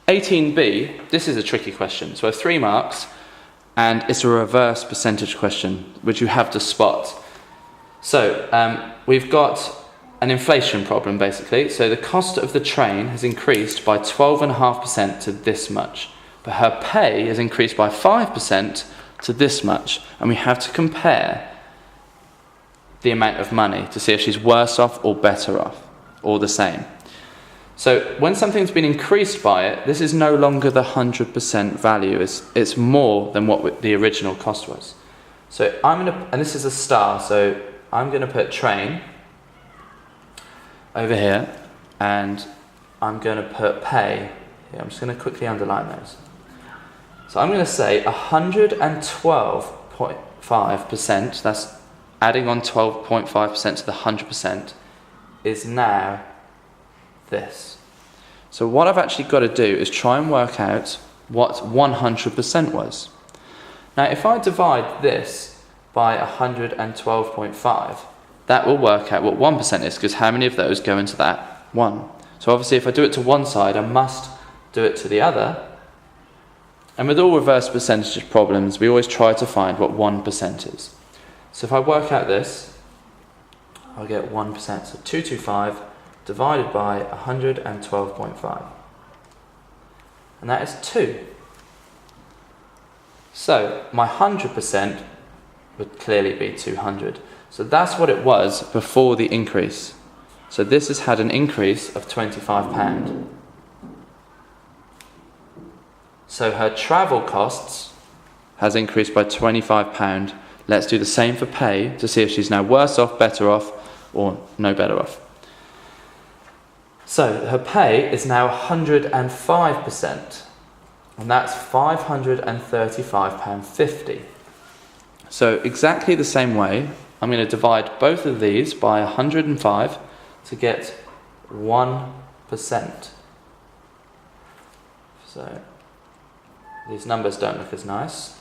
18b, this is a tricky question. So I have 3 marks, and it's a reverse percentage question, which you have to spot. So we've got an inflation problem, basically. So the cost of the train has increased by 12.5% to this much, but her pay has increased by 5% to this much, and we have to compare the amount of money to see if she's worse off or better off, or the same. So when something's been increased by it, this is no longer the 100% value. It's more than what the original cost was. So and this is a star, so I'm going to put train over here, and I'm going to put pay here. I'm just going to quickly underline those. So I'm going to say 112.5%, that's adding on 12.5% to the 100%, is now this. So what I've actually got to do is try and work out what 100% was. Now if I divide this by 112.5, that will work out what 1% is, because how many of those go into that 1? So obviously if I do it to one side, I must do it to the other. And with all reverse percentage problems, we always try to find what 1% is. So if I work out this, I'll get 1%. So 225 divided by 112.5. And that is 2. So my 100% would clearly be 200. So that's what it was before the increase. So this has had an increase of £25. So her travel costs has increased by £25. Let's do the same for pay to see if she's now worse off, better off, or no better off. So her pay is now 105%, and that's £535.50. So exactly the same way, I'm going to divide both of these by 105 to get 1%. So these numbers don't look as nice,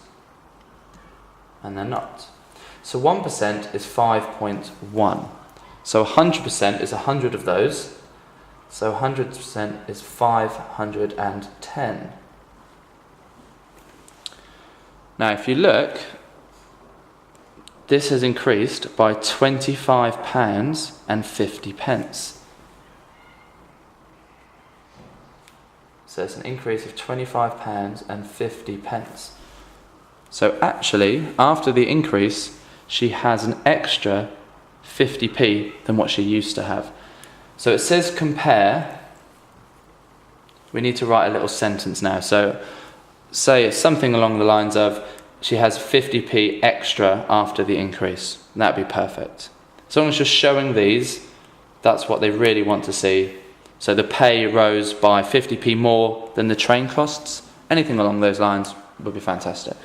and they're not. So 1% is 5.1. So 100% is 100 of those. So 100% is 510. Now if you look, this has increased by £25.50. So it's an increase of £25.50. So actually, after the increase, she has an extra 50p than what she used to have. So it says compare. We need to write a little sentence now. So say something along the lines of, she has 50p extra after the increase. That'd be perfect. As long as you're showing these, that's what they really want to see. So the pay rose by 50p more than the train costs. Anything along those lines would be fantastic.